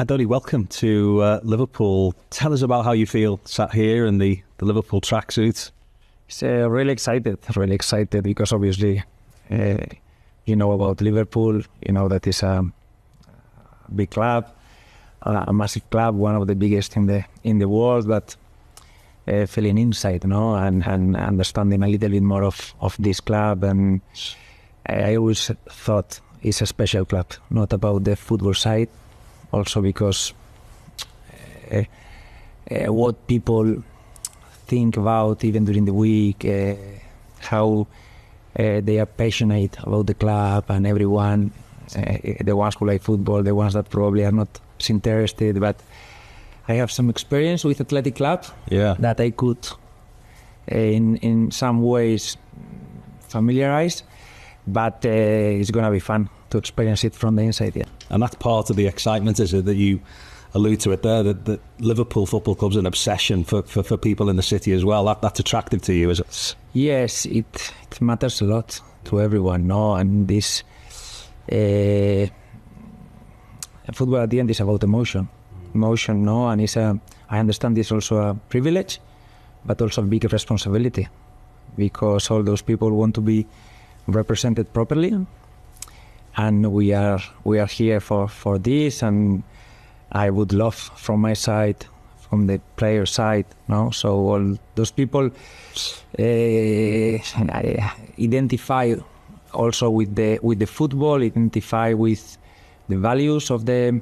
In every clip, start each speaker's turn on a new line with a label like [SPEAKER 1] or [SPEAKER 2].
[SPEAKER 1] Andoni, welcome to Liverpool. Tell us about how you feel sat here in the Liverpool tracksuit.
[SPEAKER 2] It's really excited because obviously you know about Liverpool, you know that is a big club, a massive club, one of the biggest in the world, but feeling inside, and understanding a little bit more of this club. And I always thought it's a special club, not about the football side, also because what people think about even during the week, how they are passionate about the club and everyone, the ones who like football, the ones that probably are not interested. But I have some experience with athletic club that I could in some ways familiarize, but it's going to be fun to experience it from the inside. Yeah.
[SPEAKER 1] And that's part of the excitement, is it, that you allude to it there, that Liverpool Football Club's an obsession for people in the city as well. That's attractive to you, is it?
[SPEAKER 2] Yes, it matters a lot to everyone, and this football at the end is about emotion, and it's I understand it's also a privilege, but also a big responsibility, because all those people want to be represented properly, and we are here for this. And I would love from my side, from the player side, so all those people identify also with the football, identify with the values of the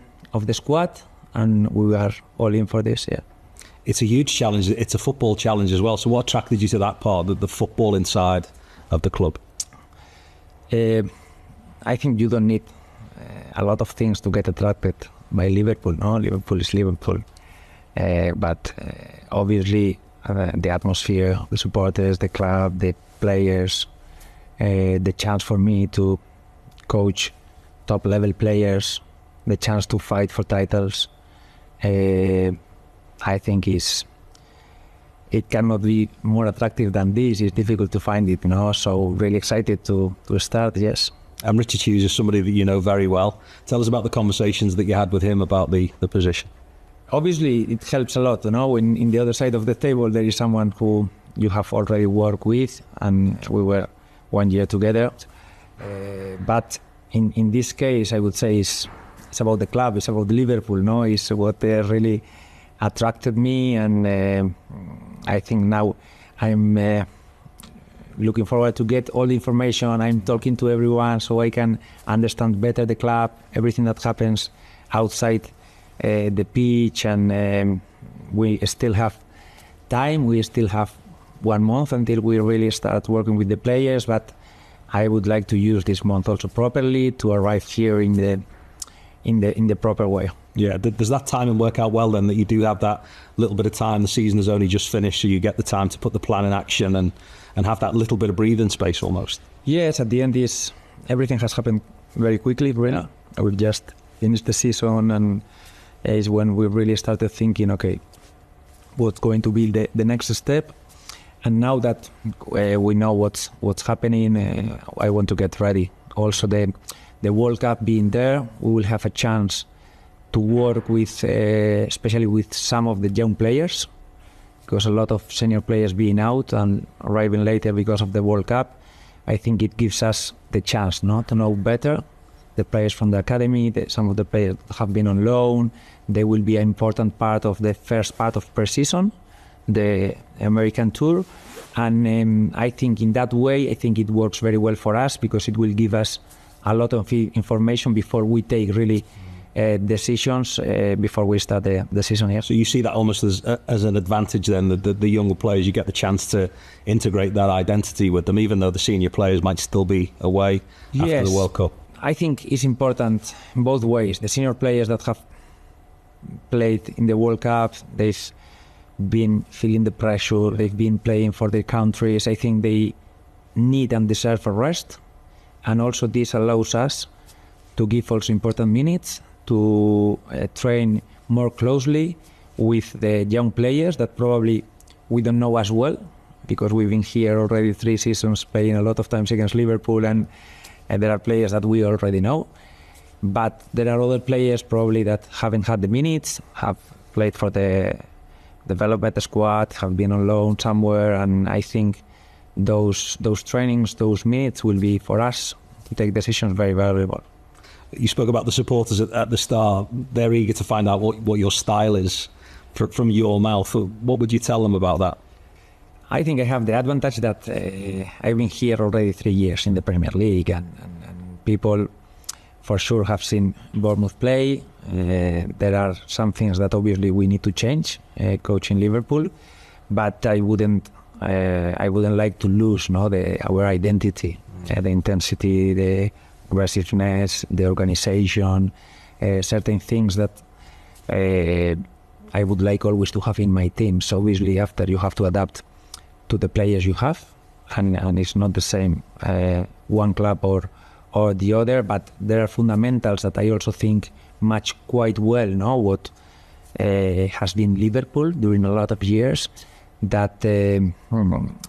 [SPEAKER 2] squad, and we are all in for this. Yeah,
[SPEAKER 1] it's a huge challenge. It's a football challenge as well. So what attracted you to that part, the football inside of the club?
[SPEAKER 2] I think you don't need a lot of things to get attracted by Liverpool. Liverpool is Liverpool, but obviously the atmosphere, the supporters, the club, the players, the chance for me to coach top level players, the chance to fight for titles, I think it cannot be more attractive than this. It's difficult to find it, so really excited to start. Yes.
[SPEAKER 1] And Richard Hughes is somebody that you know very well. Tell us about the conversations that you had with him about the position.
[SPEAKER 2] Obviously, it helps a lot. When in the other side of the table there is someone who you have already worked with, and we were 1 year together. But in this case, I would say it's about the club, it's about Liverpool. It's what really attracted me, and I think now I'm looking forward to get all the information. I'm talking to everyone so I can understand better the club, everything that happens outside the pitch, and we still have time. We still have 1 month until we really start working with the players, but I would like to use this month also properly to arrive here in the proper way.
[SPEAKER 1] Yeah, does that timing work out well then, that you do have that little bit of time? The season has only just finished, so you get the time to put the plan in action and have that little bit of breathing space almost.
[SPEAKER 2] Yes, at the end everything has happened very quickly, really. We've just finished the season, and is when we really started thinking, okay, what's going to be the next step? And now that we know what's happening, I want to get ready. Also, the World Cup being there, we will have a chance to work with, especially with some of the young players, because a lot of senior players being out and arriving later because of the World Cup. I think it gives us the chance to know better the players from the academy. Some of the players have been on loan. They will be an important part of the first part of pre-season, the American tour. And I think in that way, I think it works very well for us, because it will give us a lot of information before we take really decisions before we start the season here.
[SPEAKER 1] So you see that almost as an advantage then, that the younger players, you get the chance to integrate that identity with them, even though the senior players might still be away after the World Cup.
[SPEAKER 2] I think it's important in both ways. The senior players that have played in the World Cup, they've been feeling the pressure, they've been playing for their countries. I think they need and deserve a rest. And also this allows us to give also important minutes to train more closely with the young players that probably we don't know as well, because we've been here already 3 seasons playing a lot of times against Liverpool, and there are players that we already know. But there are other players probably that haven't had the minutes, have played for the development squad, have been on loan somewhere, and I think those trainings, those minutes will be for us to take decisions very valuable.
[SPEAKER 1] You spoke about the supporters at the start. They're eager to find out what your style is from your mouth. What would you tell them about that?
[SPEAKER 2] I think I have the advantage that I've been here already 3 years in the Premier League, and people for sure have seen Bournemouth play. There are some things that obviously we need to change coaching Liverpool, but I wouldn't like to lose our identity, the intensity, the aggressiveness, the organization, certain things that I would like always to have in my team. So obviously after you have to adapt to the players you have, and it's not the same one club or the other, but there are fundamentals that I also think match quite well what has been Liverpool during a lot of years, that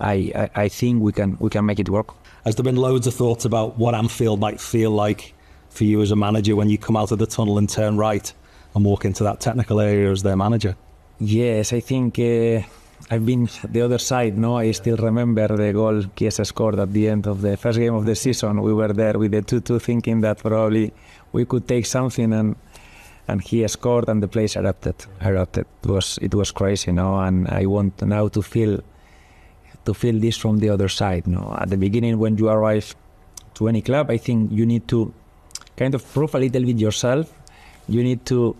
[SPEAKER 2] I think we can make it work.
[SPEAKER 1] Has there been loads of thoughts about what Anfield might feel like for you as a manager when you come out of the tunnel and turn right and walk into that technical area as their manager?
[SPEAKER 2] Yes, I think I've been the other side. I still remember the goal Chiesa scored at the end of the first game of the season. We were there with the 2-2 thinking that probably we could take something, and he scored and the place erupted. It was crazy, and I want now to feel this from the other side. At the beginning, when you arrive to any club, I think you need to kind of prove a little bit yourself. You need to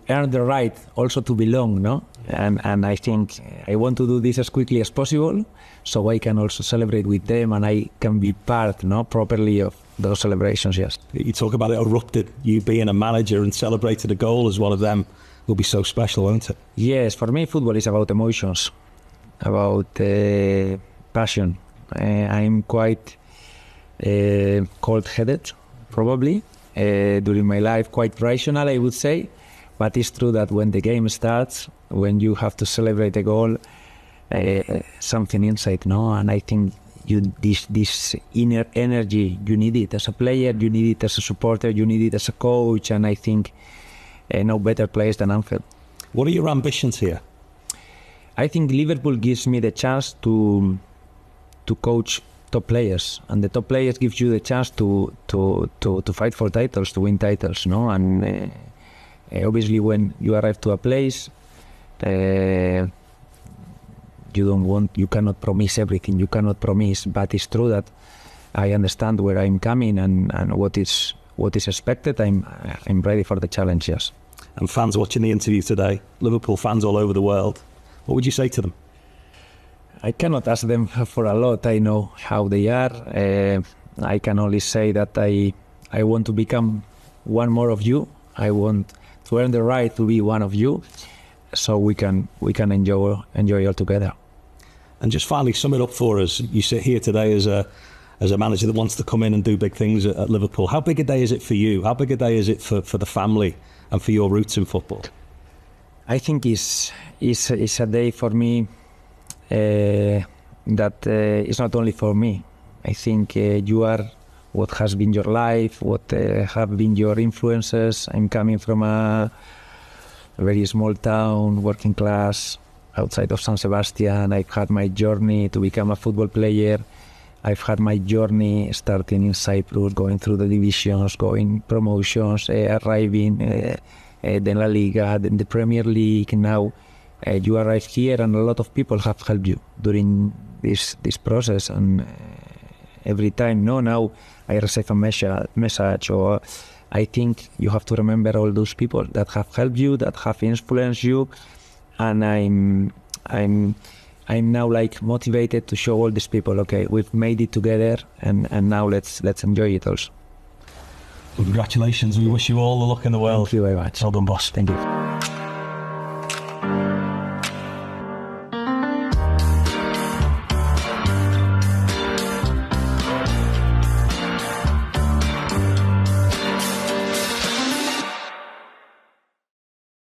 [SPEAKER 2] earn the right also to belong, and I think I want to do this as quickly as possible so I can also celebrate with them and I can be part properly of those celebrations. Yes.
[SPEAKER 1] You talk about it erupted, you being a manager and celebrated a goal as one of them will be so special, won't it?
[SPEAKER 2] Yes, for me football is about emotions, about passion. I'm quite cold-headed probably during my life, quite rational I would say. But it's true that when the game starts, when you have to celebrate a goal, something inside, and I think this inner energy, you need it as a player, you need it as a supporter, you need it as a coach, and I think no better place than Anfield.
[SPEAKER 1] What are your ambitions here?
[SPEAKER 2] I think Liverpool gives me the chance to coach top players, and the top players gives you the chance to fight for titles, to win titles, and obviously when you arrive to a place, you cannot promise everything, you cannot promise, but it's true that I understand where I'm coming and what is expected. I'm ready for the challenge, yes.
[SPEAKER 1] And fans watching the interview today, Liverpool fans all over the world, what would you say to them?
[SPEAKER 2] I cannot ask them for a lot. I know how they are. I can only say that I want to become one more of you. I want to earn the right to be one of you, so we can enjoy all together.
[SPEAKER 1] And just finally, sum it up for us. You sit here today as a manager that wants to come in and do big things at Liverpool. How big a day is it for you? How big a day is it for the family and for your roots in football?
[SPEAKER 2] I think it's a day for me that is not only for me. I think you are what has been your life, what have been your influences. I'm coming from a very small town, working class, outside of San Sebastian. I've had my journey to become a football player. I've had my journey starting in Cyprus, going through the divisions, going promotions, arriving then La Liga, then the Premier League. Now you arrive here, and a lot of people have helped you during this process. And every time, now I receive a message, or I think you have to remember all those people that have helped you, that have influenced you, and I'm now like motivated to show all these people, okay, we've made it together, and now let's enjoy it also.
[SPEAKER 1] Well, congratulations. We wish you all the luck in the world.
[SPEAKER 2] Thank you very much.
[SPEAKER 1] Well done, boss.
[SPEAKER 2] Thank you.